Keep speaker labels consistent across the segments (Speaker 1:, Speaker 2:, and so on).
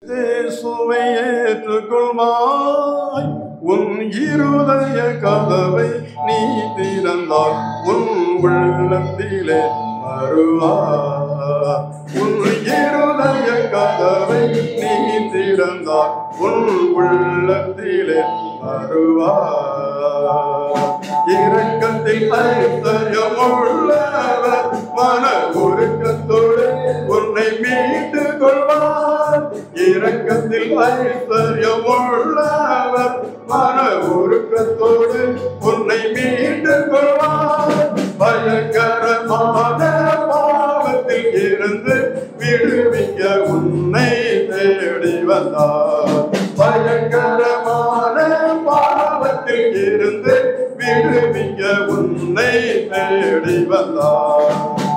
Speaker 1: இயேசுவை ஏற்றுக்கொள்வாய். உன் இருதய கதவை நீ திறந்தால் உன் உள்ளத்திலே வருவார். உன் இருதய கதவை நீ திறந்தால் உன் உள்ளத்திலே வருவார். இரக்கத்தில் ஐஸ்வர்யமுள்ளவர் மன உருக்கத்தோடு உன்னை மீட்டுக் கொள்வார். இரக்கத்தில் ஐஸ்வர்யமுள்ளவர் மன உருக்கத்தோடு உன்னை மீட்டுக் கொள்வார். பயங்கரமான பாவத்தில் இருந்து விடுவிக்க உன்னை தேடி வந்தார். பயங்கரமான பாவத்தில் இருந்து விடுவிக்க உன்னை தேடி வந்தார்.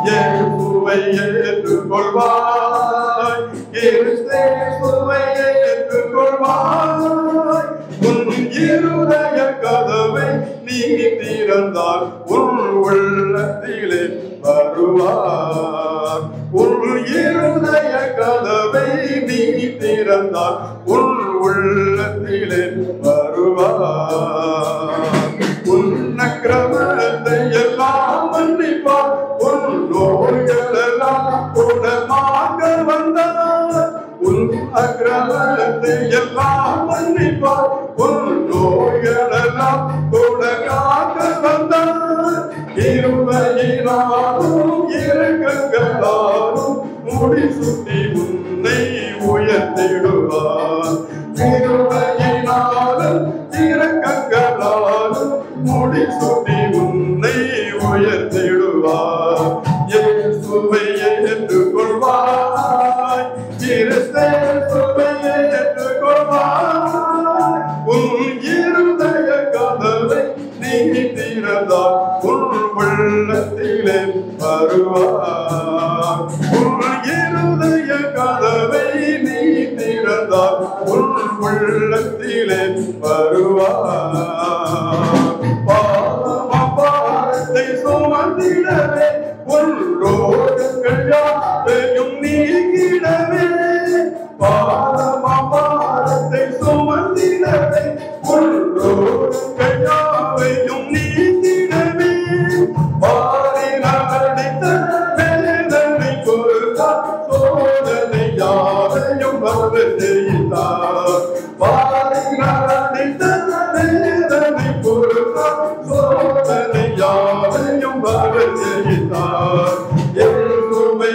Speaker 1: இயேசுவை ஏற்றுக்கொள்வாய். இயேசுவை ஏற்றுக்கொள்வாய். உன் இருதய கதவை நீ திறந்தால் உன் உள்ளத்திலே வருவார். உன் இருதய கதவை நீ திறந்தால் உன் உள்ளத்திலே வருவார். உன் அக்கிரமத்தை எல்லாம் மன்னிப்பார். உன் நோய்கள் எல்லாம் குணமாக வந்தார். உன் அக்கிரமத்தை எல்லாம் மன்னிப்பார். உன் நோய்கள் எல்லாம் குணமாக வந்தார். இருமையினாலும் இரக்கங்களாலும் முடிசூட்டி உன்னை உயர்த்திடுவார். இருமையினாலும் இரக்கங்களாலும் முடிசூட்டி உன்னை உயர்த்திடுவார். இயேசுவை ஏற்றுக்கொள்வாய். இயேசுவை ஏற்றுக்கொள்வாய். உன் இருதய கதவை நீ திறந்தால் உன் உள்ளத்திலே வருவார். உன் இருதய கதவை நீ திறந்தால் உன் உள்ளத்திலே வருவார். பாவத்தை சுமந்திடவே உன் ரோகங்கள் யாவையும் நீக்கிடவே. பாவத்தை சுமந்திடவே உன் ரோகங்கள் யாவையும் நீக்கிடவே. பாரினடித்த வேதனை பொறுத்தார் சோதனை யாவையும் அவர் செய்தார். பாரினடித்த வேதனை பொறுத்தார் சோதனை யாவையும் அவர் செய்தார். இயேசுவை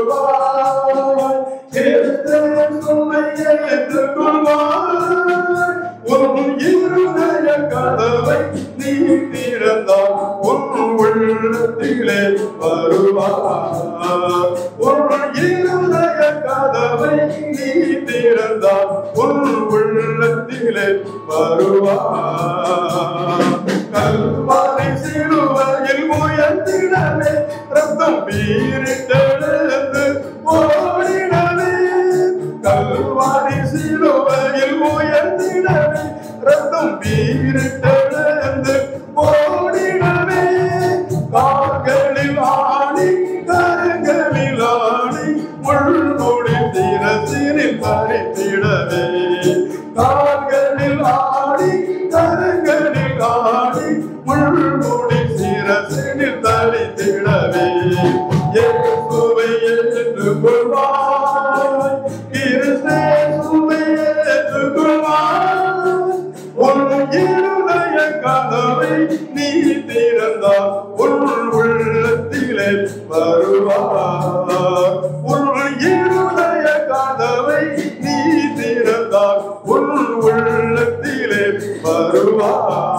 Speaker 1: ஏற்றுக்கொள்வாய். இயேசுவை ஏற்றுக்கொள்வாய். உன் இருதய கதவை நீ திறந்தால் உன் உள்ளத்திலே வருவார். உன் இருதய கதவை நீ திறந்தால் உன் உள்ளத்திலே வருவார். கல்வாரி சிலுவையில் உயர்த்திடவே ரத்தம் பீரிட்டெழுந்து ஓடிடவே. கல்வாரி சிலுவையில் உயர்த்திடவே ரத்தம் பீரிட்டெழுந்து ஓடிடவே. கால்களில் ஆணி கரங்களில் ஆணி முள்முடி சிரசினில் பறித்திடவே. கால்களில் ஆணி கரங்களில் ஆணி முள்முடி சிரசினில் தரித்திடவே. இயேசுவை ஏற்றுக்கொள்வாய். இயேசுவை ஏற்றுக்கொள்வாய். உன் இருதய கதவை நீ திறந்தால் உன் உள்ளத்திலே வருவார். உன் இருதய கதவை நீ திறந்தால் உன் உள்ளத்திலே வருவார்.